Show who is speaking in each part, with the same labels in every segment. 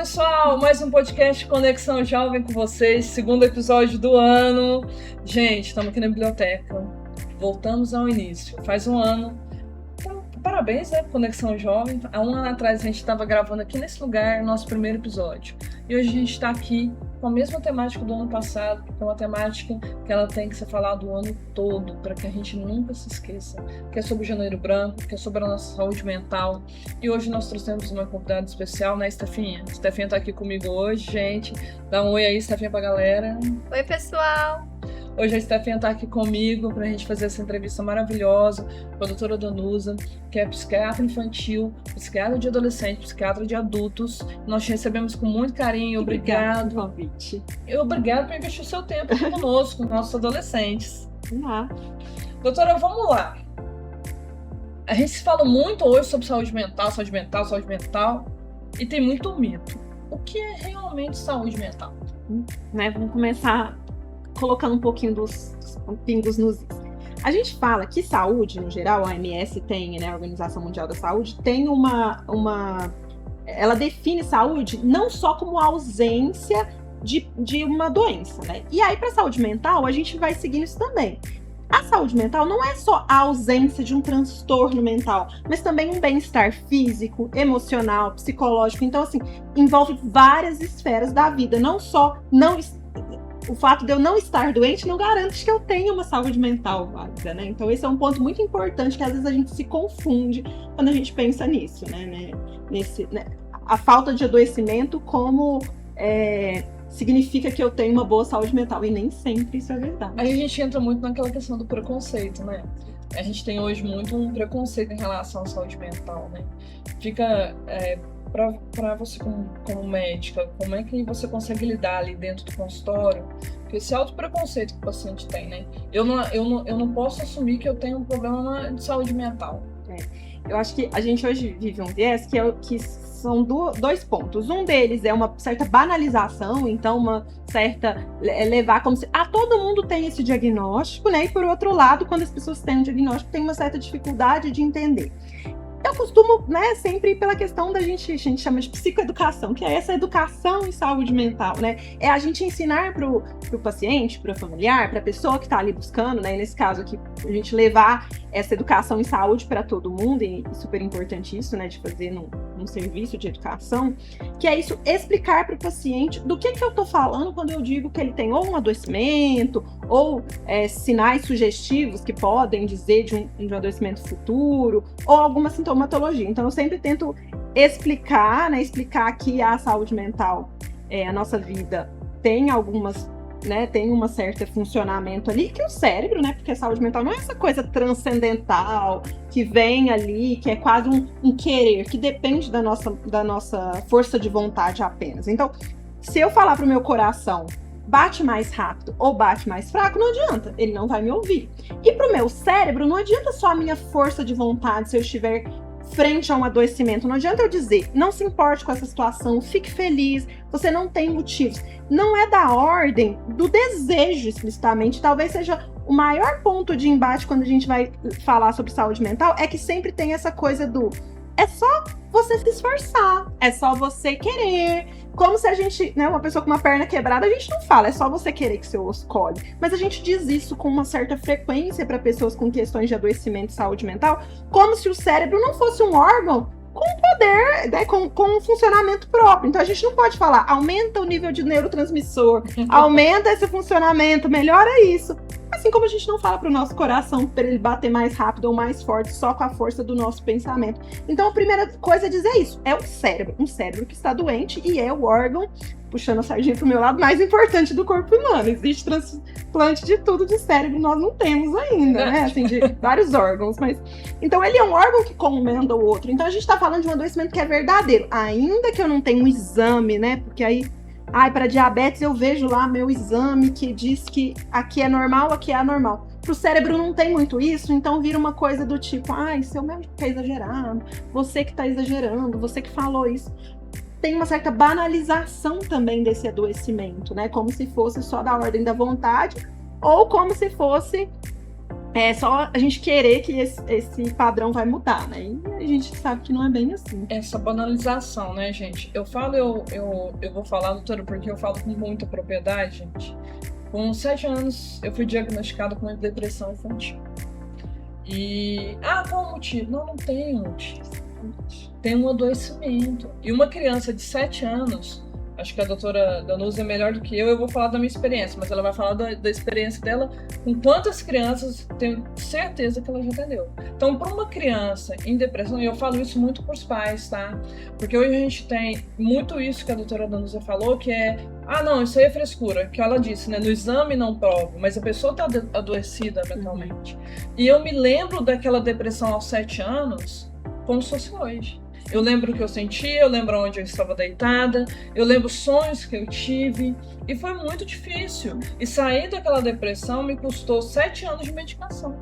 Speaker 1: pessoal, mais um podcast Conexão Jovem com vocês, segundo episódio do ano. Gente, estamos aqui na biblioteca, voltamos ao início, faz um ano. Então, parabéns, né, Conexão Jovem. Há um ano atrás a gente estava gravando aqui nesse lugar nosso primeiro episódio. E hoje a gente está aqui com a mesma temática do ano passado, que é uma temática que ela tem que ser falada o ano todo, para que a gente nunca se esqueça, que é sobre o Janeiro Branco, que é sobre a nossa saúde mental. E hoje nós trouxemos uma convidada especial, né, Stefinha? Stefinha tá aqui comigo hoje, gente. Dá um oi aí, Stefinha, pra galera.
Speaker 2: Oi, pessoal!
Speaker 1: Hoje a Stefinha tá aqui comigo pra gente fazer essa entrevista maravilhosa com a doutora Danusa, que é psiquiatra infantil, psiquiatra de adolescente, psiquiatra de adultos. Nós te recebemos com muito carinho, obrigado
Speaker 3: pelo convite.
Speaker 1: Obrigado por investir o seu tempo conosco, com nossos adolescentes.
Speaker 3: Ah.
Speaker 1: Doutora, vamos lá. A gente se fala muito hoje sobre saúde mental, e tem muito mito. O que é realmente saúde mental?
Speaker 3: Vamos começar colocando um pouquinho dos pingos nos is. A gente fala que saúde, no geral, a OMS tem, né, a Organização Mundial da Saúde, tem ela define saúde não só como ausência de uma doença, né? E aí, para a saúde mental, a gente vai seguindo isso também. A saúde mental não é só a ausência de um transtorno mental, mas também um bem-estar físico, emocional, psicológico. Então, assim, envolve várias esferas da vida, não só o fato de eu não estar doente não garante que eu tenha uma saúde mental válida, né? Então esse é um ponto muito importante que às vezes a gente se confunde quando a gente pensa nisso, né? A falta de adoecimento como significa que eu tenho uma boa saúde mental, e nem sempre isso é verdade.
Speaker 1: Aí a gente entra muito naquela questão do preconceito, né? A gente tem hoje muito um preconceito em relação à saúde mental, né? Fica... Para você como médica, como é que você consegue lidar ali dentro do consultório? Porque esse auto-preconceito que o paciente tem, né? Eu não posso assumir que eu tenho um problema de saúde mental.
Speaker 3: Eu acho que a gente hoje vive um viés que são dois pontos. Um deles é uma certa banalização, então uma certa levar como se todo mundo tem esse diagnóstico, né? E por outro lado, quando as pessoas têm um diagnóstico, tem uma certa dificuldade de entender. Eu costumo, sempre ir pela questão a gente chama de psicoeducação, que é essa educação em saúde mental, né? É a gente ensinar pro paciente, pro familiar, pra pessoa que tá ali buscando, né? E nesse caso aqui, a gente levar essa educação em saúde para todo mundo, e super importante isso, né? De fazer num serviço de educação, que é isso, explicar pro paciente do que eu tô falando quando eu digo que ele tem ou um adoecimento, ou sinais sugestivos que podem dizer de um adoecimento futuro, ou alguma sintomatologia. Então, eu sempre tento explicar que a saúde mental, a nossa vida tem algumas, tem uma certa funcionamento ali, que o cérebro, porque a saúde mental não é essa coisa transcendental, que vem ali, que é quase um querer, que depende da nossa força de vontade apenas. Então, se eu falar pro meu coração, bate mais rápido ou bate mais fraco, não adianta, ele não vai me ouvir. E pro meu cérebro, não adianta só a minha força de vontade se eu estiver frente a um adoecimento. Não adianta eu dizer, não se importe com essa situação, fique feliz, você não tem motivos. Não é da ordem do desejo explicitamente. Talvez seja o maior ponto de embate quando a gente vai falar sobre saúde mental, é que sempre tem essa coisa é só você se esforçar, é só você querer. Como se a gente, uma pessoa com uma perna quebrada, a gente não fala, é só você querer que seu osso colhe. Mas a gente diz isso com uma certa frequência para pessoas com questões de adoecimento e saúde mental, como se o cérebro não fosse um órgão com poder, com um funcionamento próprio. Então a gente não pode falar, aumenta o nível de neurotransmissor, aumenta esse funcionamento, melhora isso. Assim como a gente não fala para o nosso coração para ele bater mais rápido ou mais forte só com a força do nosso pensamento. Então a primeira coisa é dizer isso, é o cérebro, um cérebro que está doente, e é o órgão, puxando a sardinha pro meu lado, mais importante do corpo humano. Existe transplante de tudo de cérebro, nós não temos ainda, assim, de vários órgãos, mas... Então ele é um órgão que comanda o outro. Então a gente está falando de um adoecimento que é verdadeiro, ainda que eu não tenha um exame, porque aí... para diabetes eu vejo lá meu exame que diz que aqui é normal, aqui é anormal. Pro cérebro não tem muito isso, então vira uma coisa do tipo, seu médico tá exagerando, você que tá exagerando, você que falou isso. Tem uma certa banalização também desse adoecimento, como se fosse só da ordem da vontade, ou como se fosse É só a gente querer que esse padrão vai mudar, né? E a gente sabe que não é bem assim.
Speaker 1: Essa banalização, né, gente? Eu vou falar, doutora, porque eu falo com muita propriedade, gente. Com 7 anos, eu fui diagnosticada com depressão infantil. E, qual o motivo? Não tem motivo. Tem um adoecimento. E uma criança de 7 anos, acho que a doutora Danusa é melhor do que eu vou falar da minha experiência, mas ela vai falar da experiência dela com quantas crianças, tenho certeza que ela já atendeu. Então, para uma criança em depressão, e eu falo isso muito para os pais, tá? Porque hoje a gente tem muito isso que a doutora Danusa falou, que é, não, isso aí é frescura, que ela disse, né? No exame não prova, mas a pessoa está adoecida mentalmente. E eu me lembro daquela depressão aos 7 anos, como se fosse hoje. Eu lembro o que eu sentia, eu lembro onde eu estava deitada, eu lembro sonhos que eu tive, e foi muito difícil. E sair daquela depressão me custou 7 anos de medicação.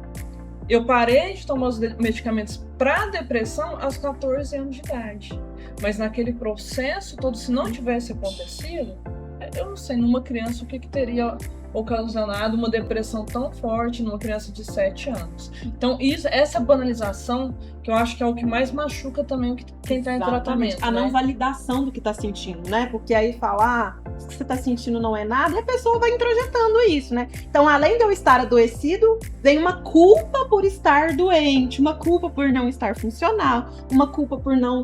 Speaker 1: Eu parei de tomar os medicamentos para depressão aos 14 anos de idade. Mas naquele processo todo, se não tivesse acontecido, eu não sei, numa criança, o que teria ocasionado uma depressão tão forte numa criança de 7 anos. Então, essa banalização, que eu acho que é o que mais machuca também quem está em tratamento.
Speaker 3: A não validação do que está sentindo, né? Porque aí falar o que você está sentindo não é nada, e a pessoa vai introjetando isso, né? Então, além de eu estar adoecido, vem uma culpa por estar doente, uma culpa por não estar funcional, uma culpa por não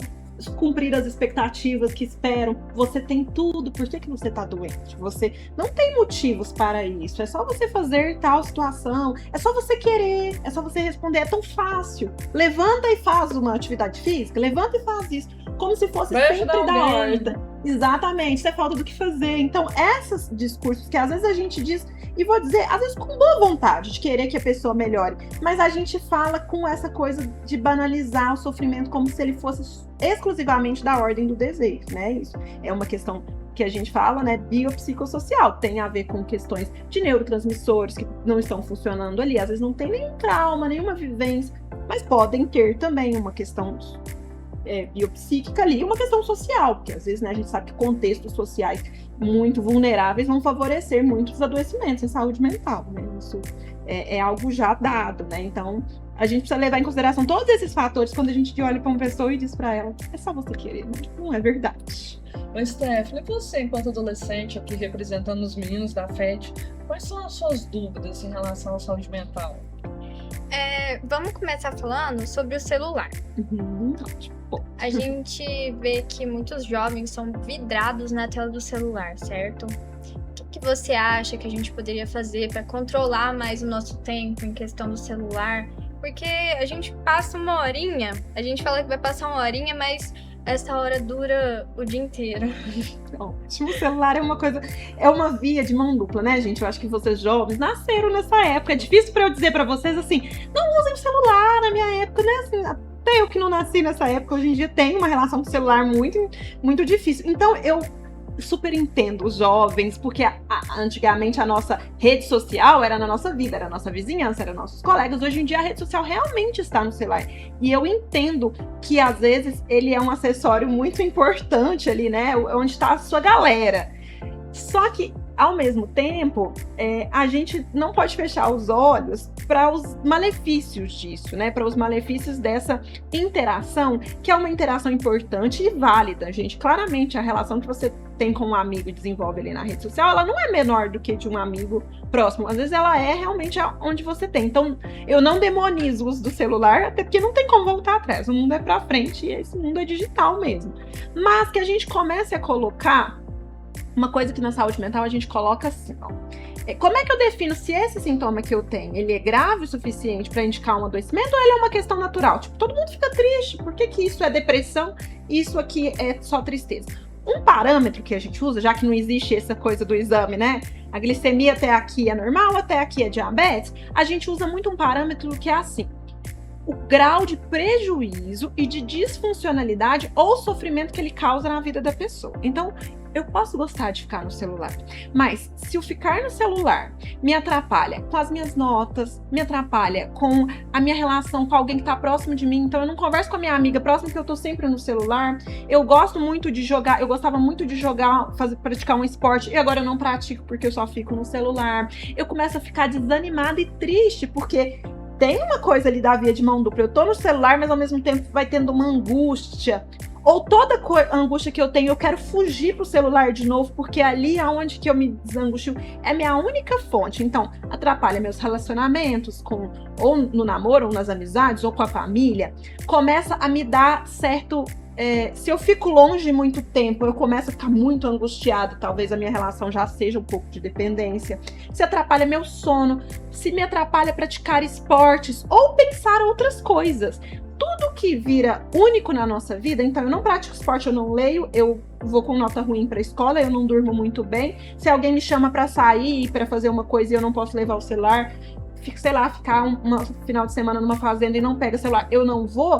Speaker 3: cumprir as expectativas que esperam. Você tem tudo, por que você tá doente? Você não tem motivos para isso, é só você fazer tal situação, é só você querer, é só você responder, é tão fácil. Levanta e faz uma atividade física, levanta e faz isso, como se fosse sempre da ordem. Exatamente, isso é falta do que fazer. Então, esses discursos que às vezes a gente diz, e vou dizer, às vezes com boa vontade de querer que a pessoa melhore, mas a gente fala com essa coisa de banalizar o sofrimento como se ele fosse exclusivamente da ordem do desejo, né? Isso é uma questão que a gente fala, né, biopsicossocial, tem a ver com questões de neurotransmissores que não estão funcionando ali, às vezes não tem nenhum trauma, nenhuma vivência, mas podem ter também uma questão biopsíquica ali, uma questão social, porque às vezes, né, a gente sabe que contextos sociais muito vulneráveis vão favorecer muitos adoecimentos em saúde mental, né? Isso é algo já dado, né? Então, a gente precisa levar em consideração todos esses fatores quando a gente olha para uma pessoa e diz para ela, é só você querer, não é verdade.
Speaker 1: Mas, Stephanie, você, enquanto adolescente, aqui representando os meninos da FET, quais são as suas dúvidas em relação à saúde mental?
Speaker 2: Vamos começar falando sobre o celular. A gente vê que muitos jovens são vidrados na tela do celular, certo? O que você acha que a gente poderia fazer para controlar mais o nosso tempo em questão do celular? Porque a gente passa uma horinha, a gente fala que vai passar uma horinha, mas essa hora dura o dia inteiro.
Speaker 3: Ótimo, o celular é uma via de mão dupla, né, gente? Eu acho que vocês jovens nasceram nessa época. É difícil para eu dizer para vocês assim, não usem o celular na minha época, né? Assim, até eu que não nasci nessa época, hoje em dia tenho uma relação com o celular muito, muito difícil. Então, eu super entendo os jovens, porque antigamente a nossa rede social era na nossa vida, era a nossa vizinhança, era nossos colegas. Hoje em dia a rede social realmente está no celular. E eu entendo que às vezes ele é um acessório muito importante ali, né? Onde está a sua galera. Só que, ao mesmo tempo, a gente não pode fechar os olhos para os malefícios disso, né? Para os malefícios dessa interação, que é uma interação importante e válida, gente. Claramente, a relação que você tem com um amigo e desenvolve ali na rede social, ela não é menor do que de um amigo próximo. Às vezes ela é realmente onde você tem. Então, eu não demonizo o uso do celular, até porque não tem como voltar atrás. O mundo é para frente e esse mundo é digital mesmo. Mas que a gente comece a colocar uma coisa que na saúde mental a gente coloca assim, ó. Como é que eu defino se esse sintoma que eu tenho, ele é grave o suficiente para indicar um adoecimento ou ele é uma questão natural? Tipo, todo mundo fica triste, por que isso é depressão e isso aqui é só tristeza? Um parâmetro que a gente usa, já que não existe essa coisa do exame, né? A glicemia até aqui é normal, até aqui é diabetes, a gente usa muito um parâmetro que é assim: o grau de prejuízo e de disfuncionalidade ou sofrimento que ele causa na vida da pessoa. Então, eu posso gostar de ficar no celular, mas se o ficar no celular me atrapalha com as minhas notas, me atrapalha com a minha relação com alguém que está próximo de mim, então eu não converso com a minha amiga próxima porque eu tô sempre no celular, eu gostava muito de jogar, praticar um esporte e agora eu não pratico porque eu só fico no celular, eu começo a ficar desanimada e triste porque tem uma coisa ali da via de mão dupla. Eu tô no celular, mas ao mesmo tempo vai tendo uma angústia. Ou toda angústia que eu tenho, eu quero fugir pro celular de novo, porque ali aonde que eu me desangustio é minha única fonte. Então, atrapalha meus relacionamentos, ou no namoro, ou nas amizades, ou com a família. Começa a me dar certo... se eu fico longe muito tempo, eu começo a ficar muito angustiada, talvez a minha relação já seja um pouco de dependência. Se atrapalha meu sono, se me atrapalha praticar esportes ou pensar outras coisas. Tudo que vira único na nossa vida, então eu não pratico esporte, eu não leio, eu vou com nota ruim para a escola, eu não durmo muito bem. Se alguém me chama para sair, para fazer uma coisa e eu não posso levar o celular, ficar um final de semana numa fazenda e não pega o celular, eu não vou.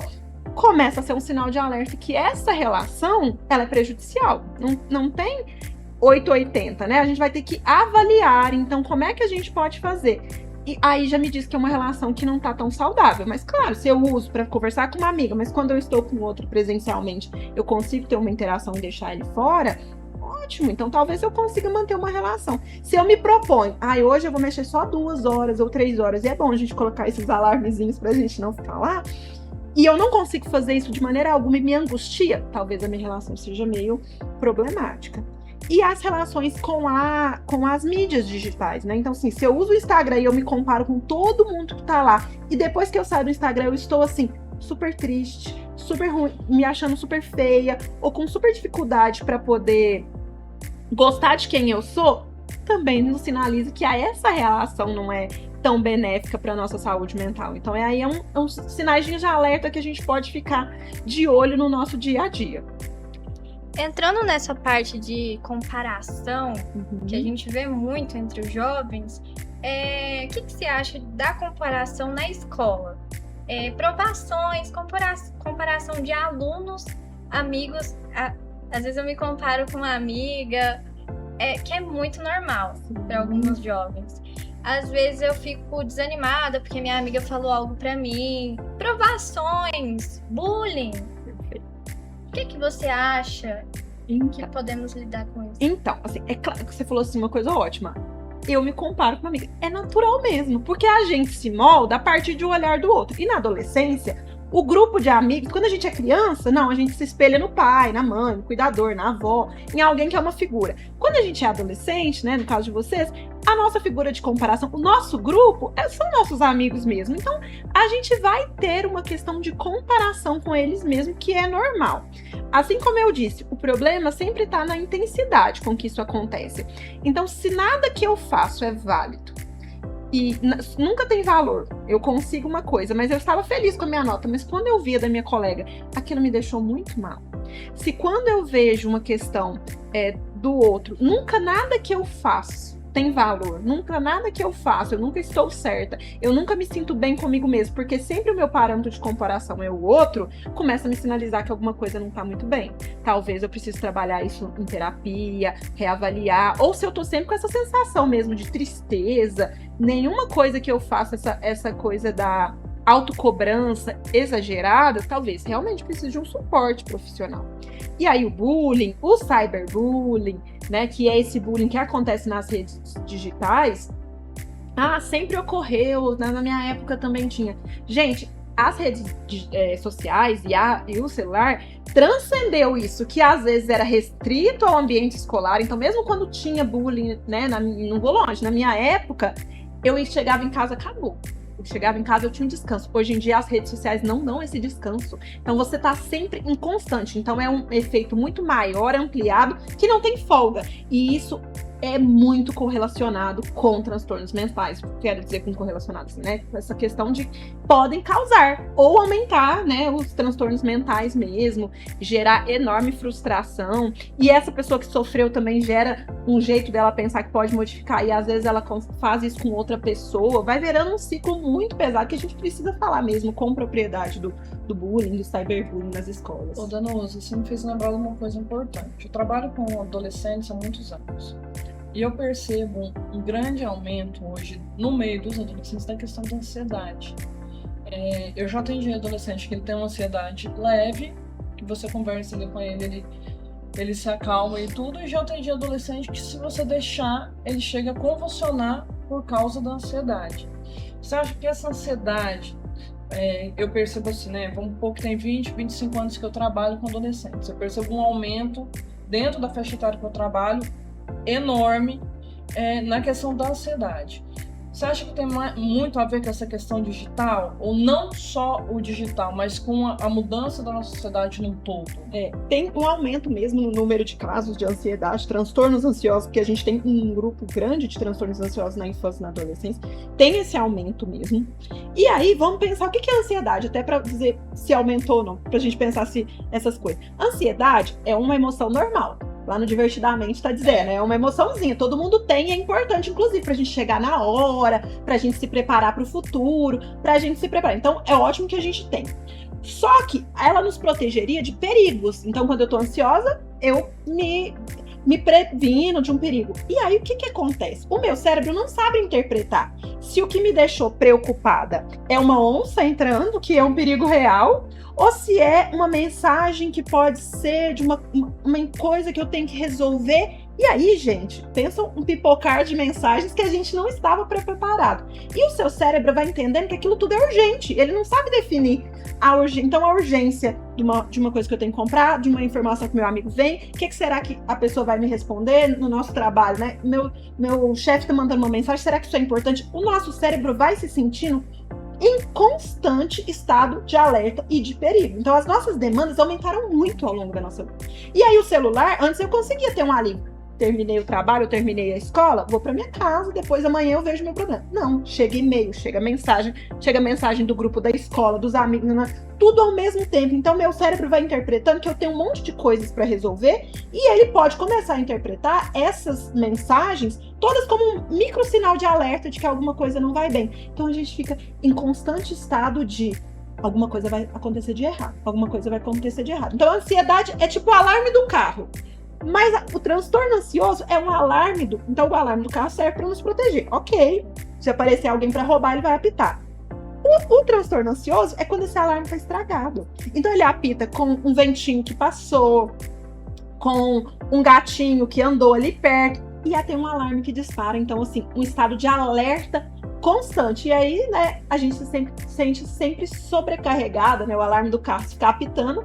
Speaker 3: Começa a ser um sinal de alerta que essa relação, ela é prejudicial. Não tem 880, né? A gente vai ter que avaliar, então, como é que a gente pode fazer? E aí já me diz que é uma relação que não tá tão saudável. Mas, claro, se eu uso para conversar com uma amiga, mas quando eu estou com outro presencialmente, eu consigo ter uma interação e deixar ele fora, ótimo. Então, talvez eu consiga manter uma relação. Se eu me proponho, hoje eu vou mexer só 2 horas ou 3 horas, e é bom a gente colocar esses alarmezinhos pra gente não ficar lá, e eu não consigo fazer isso de maneira alguma e me angustia, talvez a minha relação seja meio problemática. E as relações com as mídias digitais, né? Então, assim, se eu uso o Instagram e eu me comparo com todo mundo que tá lá, e depois que eu saio do Instagram eu estou, assim, super triste, super ruim, me achando super feia, ou com super dificuldade para poder gostar de quem eu sou, também nos sinaliza que essa relação não é tão benéfica para nossa saúde mental. Então, é um sinais de alerta que a gente pode ficar de olho no nosso dia a dia.
Speaker 2: Entrando nessa parte de comparação, que a gente vê muito entre os jovens, o que você acha da comparação na escola? Provações, comparação de alunos, amigos. Às vezes eu me comparo com uma amiga, que é muito normal para alguns jovens. Às vezes eu fico desanimada porque minha amiga falou algo pra mim. Provações, bullying. O que você acha que podemos lidar com isso?
Speaker 3: Então, assim, é claro que você falou assim uma coisa ótima. Eu me comparo com uma amiga. É natural mesmo, porque a gente se molda a partir de um olhar do outro. E na adolescência, o grupo de amigos, quando a gente é criança, não, a gente se espelha no pai, na mãe, no cuidador, na avó, em alguém que é uma figura. Quando a gente é adolescente, né, no caso de vocês, a nossa figura de comparação, o nosso grupo, são nossos amigos mesmo. Então, a gente vai ter uma questão de comparação com eles mesmo, que é normal. Assim como eu disse, o problema sempre está na intensidade com que isso acontece. Então, se nada que eu faço é válido, e nunca tem valor, eu consigo uma coisa, mas eu estava feliz com a minha nota, mas quando eu via da minha colega, aquilo me deixou muito mal. Se quando eu vejo uma questão do outro, nunca nada que eu faço tem valor, nunca nada que eu faço, eu nunca estou certa, eu nunca me sinto bem comigo mesmo, porque sempre o meu parâmetro de comparação é o outro, começa a me sinalizar que alguma coisa não está muito bem. Talvez eu precise trabalhar isso em terapia, reavaliar, ou se eu tô sempre com essa sensação mesmo de tristeza, nenhuma coisa que eu faça, essa coisa da autocobrança exagerada, talvez realmente precise de um suporte profissional. E aí o bullying, o cyberbullying, né, que é esse bullying que acontece nas redes digitais, sempre ocorreu, na minha época também tinha. Gente, as redes sociais e o celular transcendeu isso, que às vezes era restrito ao ambiente escolar. Então, mesmo quando tinha bullying, né, não vou longe, na minha época, eu chegava em casa, acabou. Chegava em casa, eu tinha um descanso. Hoje em dia, as redes sociais não dão esse descanso. Então, você tá sempre em constante. Então, é um efeito muito maior, ampliado, que não tem folga. E isso é muito correlacionado com transtornos mentais. Quero dizer com correlacionados, né? Essa questão de podem causar ou aumentar, né, os transtornos mentais mesmo, gerar enorme frustração. E essa pessoa que sofreu também gera um jeito dela pensar que pode modificar, e às vezes ela faz isso com outra pessoa. Vai virando um ciclo muito pesado que a gente precisa falar mesmo com propriedade do bullying, do cyberbullying nas escolas.
Speaker 1: Ô, Danusa, você me fez lembrar de uma coisa importante. Eu trabalho com adolescentes há muitos anos. E eu percebo um grande aumento hoje no meio dos adolescentes da questão da ansiedade. Eu já atendi adolescente que ele tem uma ansiedade leve, que você conversa ali com ele se acalma e tudo, e já atendi adolescente que, se você deixar, ele chega a convulsionar por causa da ansiedade. Você acha que essa ansiedade, eu percebo assim, né? Vamos supor que tem 20, 25 anos que eu trabalho com adolescentes. Eu percebo um aumento dentro da faixa etária que eu trabalho enorme na questão da ansiedade. Você acha que tem muito a ver com essa questão digital? Ou não só o digital, mas com a mudança da nossa sociedade num todo?
Speaker 3: Tem um aumento mesmo no número de casos de ansiedade, transtornos ansiosos, porque a gente tem um grupo grande de transtornos ansiosos na infância e na adolescência. Tem esse aumento mesmo. E aí, vamos pensar o que é ansiedade, até para dizer se aumentou ou não, pra gente pensar se essas coisas. Ansiedade é uma emoção normal. Lá no Divertidamente tá dizendo, é uma emoçãozinha, todo mundo tem, é importante, inclusive, pra gente chegar na hora, pra gente se preparar pro futuro, pra gente se preparar. Então, é ótimo que a gente tem. Só que ela nos protegeria de perigos. Então, quando eu tô ansiosa, eu me previno de um perigo. E aí, o que acontece? O meu cérebro não sabe interpretar se o que me deixou preocupada é uma onça entrando, que é um perigo real, ou se é uma mensagem que pode ser de uma coisa que eu tenho que resolver. E aí, gente, pensa um pipocar de mensagens que a gente não estava preparado. E o seu cérebro vai entendendo que aquilo tudo é urgente. Ele não sabe definir então a urgência de uma coisa que eu tenho que comprar, de uma informação que meu amigo vem, o que será que a pessoa vai me responder no nosso trabalho, né? Meu chefe está mandando uma mensagem, será que isso é importante? O nosso cérebro vai se sentindo em constante estado de alerta e de perigo. Então, as nossas demandas aumentaram muito ao longo da nossa vida. E aí, o celular, antes eu conseguia ter um alívio. Terminei o trabalho, eu terminei a escola, vou para minha casa, depois amanhã eu vejo meu problema. Não, chega e-mail, chega mensagem do grupo da escola, dos amigos, tudo ao mesmo tempo. Então, meu cérebro vai interpretando que eu tenho um monte de coisas para resolver e ele pode começar a interpretar essas mensagens todas como um micro sinal de alerta de que alguma coisa não vai bem. Então, a gente fica em constante estado de alguma coisa vai acontecer de errado, alguma coisa vai acontecer de errado. Então, a ansiedade é tipo o alarme do carro. Mas o transtorno ansioso é um alarme então o alarme do carro serve para nos proteger. Ok, se aparecer alguém para roubar, ele vai apitar. O transtorno ansioso é quando esse alarme está estragado. Então ele apita com um ventinho que passou, com um gatinho que andou ali perto, e aí tem um alarme que dispara. Então, assim, um estado de alerta constante. E aí, né, a gente se sente sempre sobrecarregada, né? O alarme do carro ficar apitando,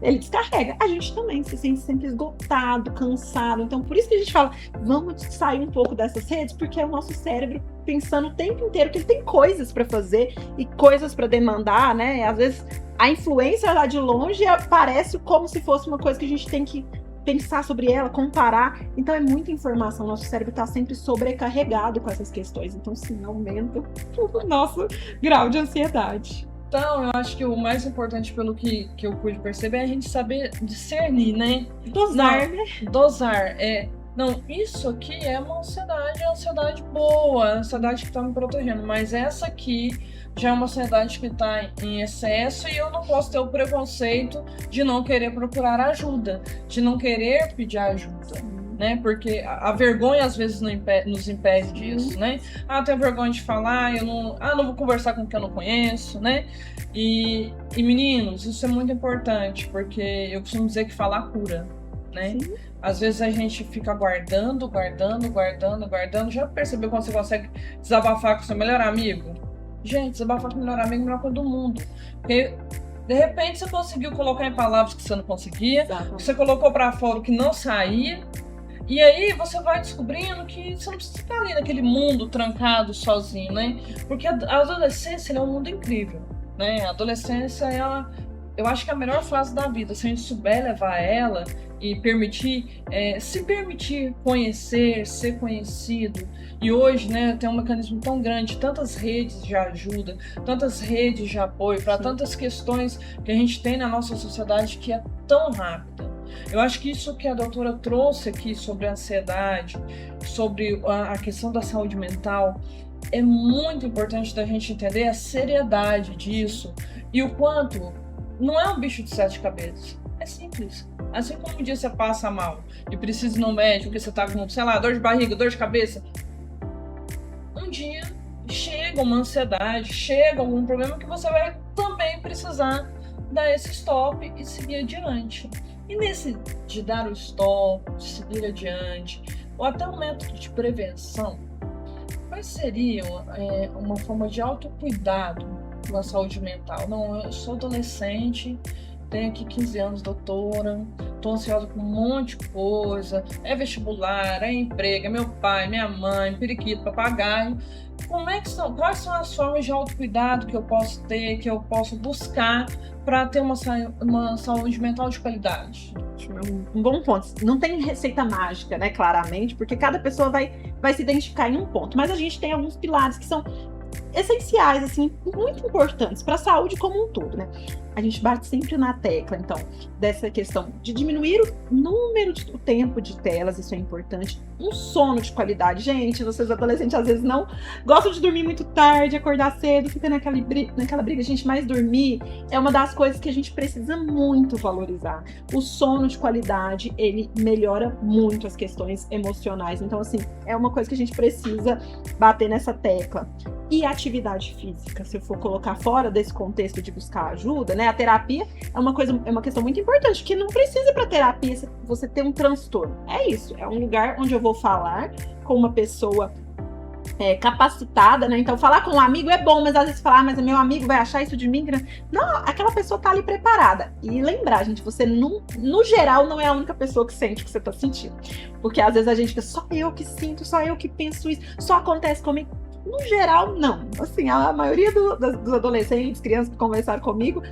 Speaker 3: ele descarrega. A gente também se sente sempre esgotado, cansado. Então, por isso que a gente fala, vamos sair um pouco dessas redes, porque é o nosso cérebro pensando o tempo inteiro que ele tem coisas para fazer e coisas para demandar, né? Às vezes, a influência lá de longe parece como se fosse uma coisa que a gente tem que pensar sobre ela, comparar. Então, é muita informação. Nosso cérebro está sempre sobrecarregado com essas questões. Então, sim, aumenta o nosso grau de ansiedade.
Speaker 1: Então, eu acho que o mais importante, pelo que eu pude perceber, é a gente saber discernir, né?
Speaker 3: Dosar, né?
Speaker 1: Dosar. Não, isso aqui é uma ansiedade boa, a ansiedade que está me protegendo, mas essa aqui já é uma ansiedade que está em excesso e eu não posso ter o preconceito de não querer procurar ajuda, de não querer pedir ajuda. Né? Porque a vergonha às vezes nos impede disso, né? Tenho vergonha de falar, não vou conversar com quem eu não conheço, né? E meninos, isso é muito importante, porque eu costumo dizer que falar cura, né? Sim. Às vezes a gente fica guardando. Já percebeu quando você consegue desabafar com seu melhor amigo? Gente, desabafar com o melhor amigo é a melhor coisa do mundo. Porque de repente você conseguiu colocar em palavras que você não conseguia, você colocou pra fora o que não saía. E aí você vai descobrindo que você não precisa ficar ali naquele mundo trancado sozinho, né? Porque a adolescência é um mundo incrível, né? A adolescência, eu acho que é a melhor fase da vida. Se a gente souber levar ela e se permitir conhecer, ser conhecido. E hoje, né, tem um mecanismo tão grande, tantas redes de ajuda, tantas redes de apoio para tantas questões que a gente tem na nossa sociedade que é tão rápida. Eu acho que isso que a doutora trouxe aqui sobre a ansiedade, sobre a questão da saúde mental, é muito importante da gente entender a seriedade disso e o quanto não é um bicho de 7 cabeças. É simples. Assim como um dia você passa mal e precisa ir no médico, porque você tá com, sei lá, dor de barriga, dor de cabeça, um dia chega uma ansiedade, chega algum problema que você vai também precisar dar esse stop e seguir adiante. E nesse de dar o stop, de seguir adiante, ou até um método de prevenção, quais seriam uma forma de autocuidado na saúde mental? Não, eu sou adolescente, tenho aqui 15 anos, doutora, tô ansiosa com um monte de coisa, é vestibular, é emprego, é meu pai, minha mãe, periquito, papagaio. Quais são as formas de autocuidado que eu posso ter, que eu posso buscar para ter uma saúde mental de qualidade?
Speaker 3: Um bom ponto. Não tem receita mágica, né, claramente, porque cada pessoa vai se identificar em um ponto. Mas a gente tem alguns pilares que são essenciais, assim, muito importantes para a saúde como um todo, né? A gente bate sempre na tecla, então, dessa questão de diminuir o tempo de telas, isso é importante. Um sono de qualidade. Gente, vocês adolescentes às vezes não gostam de dormir muito tarde, acordar cedo, fica naquela briga, gente, mas dormir é uma das coisas que a gente precisa muito valorizar. O sono de qualidade, ele melhora muito as questões emocionais. Então, assim, é uma coisa que a gente precisa bater nessa tecla. E atividade física, se eu for colocar fora desse contexto de buscar ajuda, né? A terapia é uma questão muito importante, que não precisa para terapia você ter um transtorno. É isso, é um lugar onde eu vou falar com uma pessoa capacitada, né? Então, falar com um amigo é bom, mas às vezes falar, mas meu amigo vai achar isso de mim? Não, aquela pessoa tá ali preparada. E lembrar, gente, você no geral não é a única pessoa que sente o que você tá sentindo. Porque às vezes a gente fica, só eu que sinto, só eu que penso isso, só acontece comigo. No geral, não. Assim, a maioria dos adolescentes, crianças que conversaram comigo,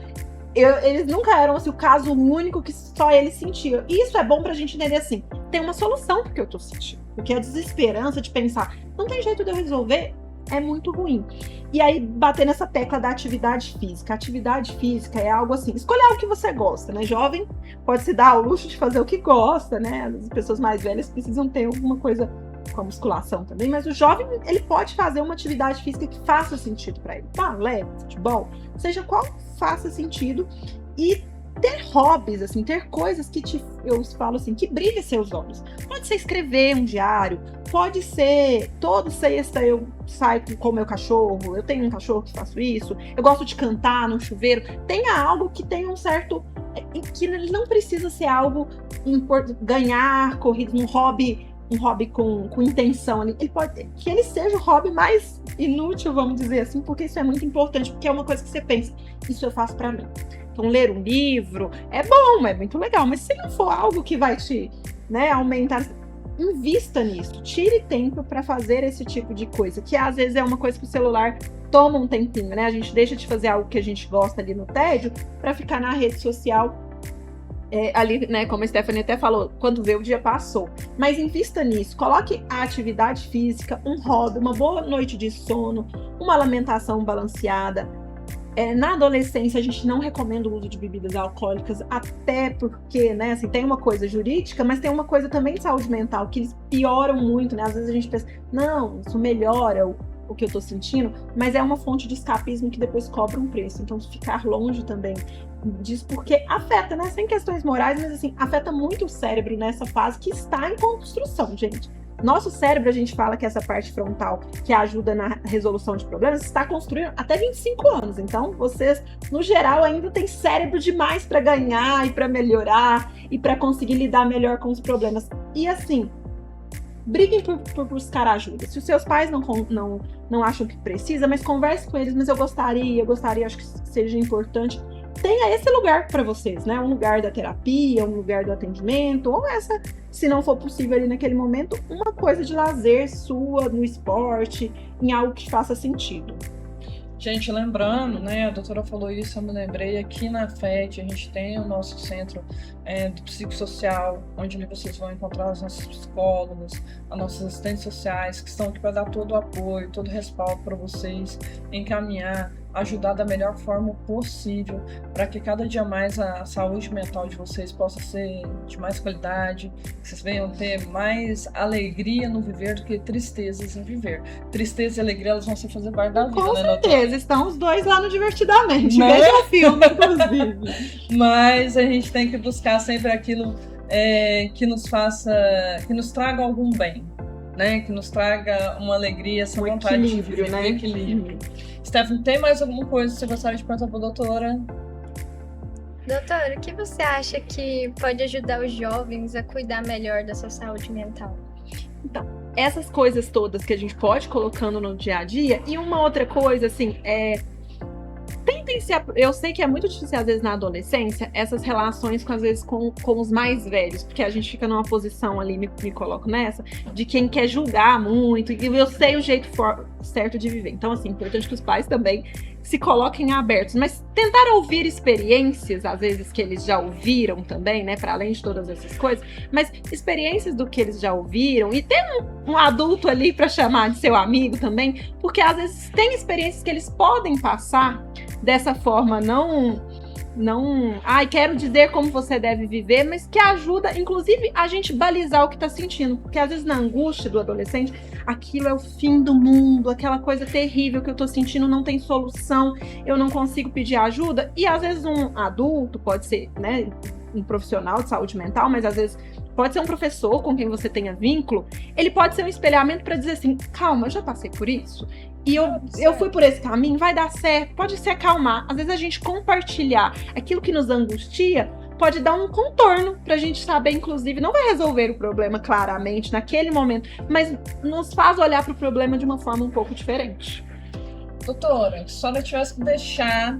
Speaker 3: eles nunca eram assim, o caso único que só eles sentiam. E isso é bom pra gente entender assim, tem uma solução pro que eu tô sentindo. Porque a desesperança de pensar, não tem jeito de eu resolver, é muito ruim. E aí, bater nessa tecla da atividade física. A atividade física é algo assim, escolher o que você gosta, né? Jovem pode se dar ao luxo de fazer o que gosta, né? As pessoas mais velhas precisam ter alguma coisa com a musculação também, mas o jovem, ele pode fazer uma atividade física que faça sentido para ele. Balé, futebol, seja qual faça sentido, e ter hobbies, assim, ter coisas que eu falo assim, que brilhem seus olhos. Pode ser escrever um diário, pode ser, todo sexta eu saio com o meu cachorro, eu tenho um cachorro que faço isso, eu gosto de cantar no chuveiro. Tenha algo que tenha um certo, que ele não precisa ser algo, ganhar corrida, um hobby com intenção ali, que ele seja o hobby mais inútil, vamos dizer assim, porque isso é muito importante, porque é uma coisa que você pensa, isso eu faço pra mim. Então, ler um livro é bom, é muito legal, mas se não for algo que vai te, né, aumentar, invista nisso, tire tempo para fazer esse tipo de coisa, que às vezes é uma coisa que o celular toma um tempinho, né? A gente deixa de fazer algo que a gente gosta ali no tédio para ficar na rede social. Ali, né, como a Stephanie até falou, quando vê o dia passou. Mas invista nisso, coloque a atividade física, um hobby, uma boa noite de sono, uma alimentação balanceada. Na adolescência, a gente não recomenda o uso de bebidas alcoólicas, até porque, né, assim, tem uma coisa jurídica, mas tem uma coisa também de saúde mental, que eles pioram muito, né? Às vezes a gente pensa, não, isso melhora o que eu tô sentindo, mas é uma fonte de escapismo que depois cobra um preço. Então, ficar longe também disso, porque afeta, né? Sem questões morais, mas assim, afeta muito o cérebro nessa fase que está em construção, gente. Nosso cérebro, a gente fala que essa parte frontal que ajuda na resolução de problemas está construindo até 25 anos. Então, vocês, no geral, ainda têm cérebro demais para ganhar e para melhorar e para conseguir lidar melhor com os problemas. E assim, briguem por buscar ajuda. Se os seus pais não acham que precisa, mas converse com eles, mas eu gostaria, acho que seja importante. Tenha esse lugar para vocês, né? Um lugar da terapia, um lugar do atendimento, ou se não for possível ali naquele momento, uma coisa de lazer sua, no esporte, em algo que faça sentido.
Speaker 1: Gente, lembrando, né, a doutora falou isso, eu me lembrei, aqui na FET a gente tem o nosso centro do psicossocial, onde vocês vão encontrar os nossos psicólogos, as nossas assistentes sociais, que estão aqui para dar todo o apoio, todo o respaldo para vocês, encaminhar, ajudar da melhor forma possível, para que cada dia mais a saúde mental de vocês possa ser de mais qualidade, que vocês venham ter mais alegria no viver do que tristezas em viver. Tristeza e alegria, elas vão se fazer parte da vida,
Speaker 3: com
Speaker 1: né,
Speaker 3: certeza,
Speaker 1: doutora?
Speaker 3: estão os dois lá no Divertidamente,
Speaker 1: Né?
Speaker 3: veja o filme, inclusive.
Speaker 1: Mas a gente tem que buscar sempre aquilo que nos faça, que nos traga algum bem, né? Que nos traga uma alegria, essa vontade de viver,
Speaker 3: né?
Speaker 1: Equilíbrio. Stephanie, tem mais alguma coisa que você gostaria de perguntar para a doutora?
Speaker 2: Doutora, o que você acha que pode ajudar os jovens a cuidar melhor da sua saúde mental?
Speaker 3: Então, essas coisas todas que a gente pode ir colocando no dia a dia. E uma outra coisa, assim, eu sei que é muito difícil, às vezes, na adolescência, essas relações, às vezes, com os mais velhos, porque a gente fica numa posição ali, me coloco nessa, de quem quer julgar muito, e eu sei o jeito certo de viver. Então, assim, importante que os pais também se coloquem abertos, mas tentar ouvir experiências, às vezes, que eles já ouviram também, né, para além de todas essas coisas, mas experiências do que eles já ouviram, e ter um adulto ali para chamar de seu amigo também, porque às vezes tem experiências que eles podem passar dessa forma, não, quero dizer como você deve viver, mas que ajuda, inclusive, a gente balizar o que tá sentindo, porque às vezes na angústia do adolescente, aquilo é o fim do mundo, aquela coisa terrível que eu tô sentindo, não tem solução, eu não consigo pedir ajuda, e às vezes um adulto, pode ser, né, um profissional de saúde mental, mas às vezes pode ser um professor com quem você tenha vínculo, ele pode ser um espelhamento para dizer assim, calma, eu já passei por isso, e eu fui por esse caminho, vai dar certo, pode se acalmar. Às vezes a gente compartilhar aquilo que nos angustia pode dar um contorno pra gente saber, inclusive, não vai resolver o problema claramente naquele momento, mas nos faz olhar pro problema de uma forma um pouco diferente.
Speaker 1: Doutora, se a senhora tivesse que deixar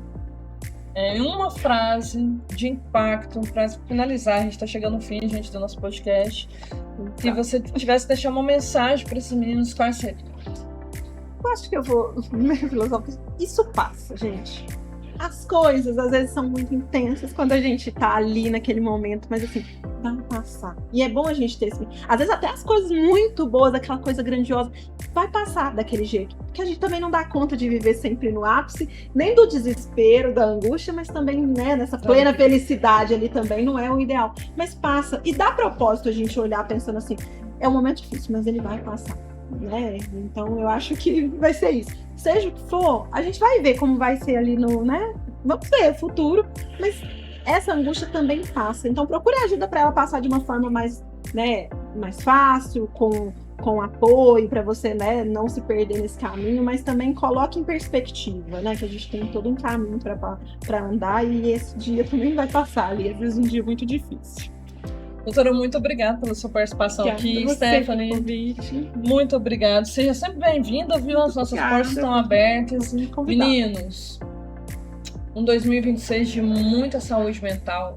Speaker 1: uma frase de impacto para finalizar, a gente está chegando no fim, gente, do nosso podcast, se você tivesse que deixar uma mensagem para esses meninos, qual seria?
Speaker 3: Eu acho que eu vou meio filosófico. Isso passa, gente. As coisas às vezes são muito intensas quando a gente tá ali naquele momento, mas assim, vai passar. E é bom a gente ter esse. Às vezes até as coisas muito boas, aquela coisa grandiosa, vai passar daquele jeito. Porque a gente também não dá conta de viver sempre no ápice, nem do desespero, da angústia, mas também, né, nessa plena felicidade ali também não é o ideal. Mas passa. E dá propósito a gente olhar pensando assim, é um momento difícil, mas ele vai passar. Né? Então eu acho que vai ser isso. Seja o que for, a gente vai ver como vai ser ali no, né? Vamos ver o futuro, mas essa angústia também passa. Então procure ajuda para ela passar de uma forma mais, né, mais fácil, com apoio para você, né, não se perder nesse caminho, mas também coloque em perspectiva, né, que a gente tem todo um caminho para andar e esse dia também vai passar ali, às vezes um dia muito difícil.
Speaker 1: Doutora, muito obrigada pela sua participação aqui, Stephanie. Muito obrigada. Seja sempre bem-vinda, viu? As nossas portas estão abertas. Meninos, um 2026 de muita saúde mental.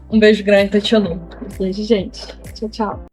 Speaker 1: Um beijo grande, Tatiana.
Speaker 3: Beijo, gente. Tchau, tchau.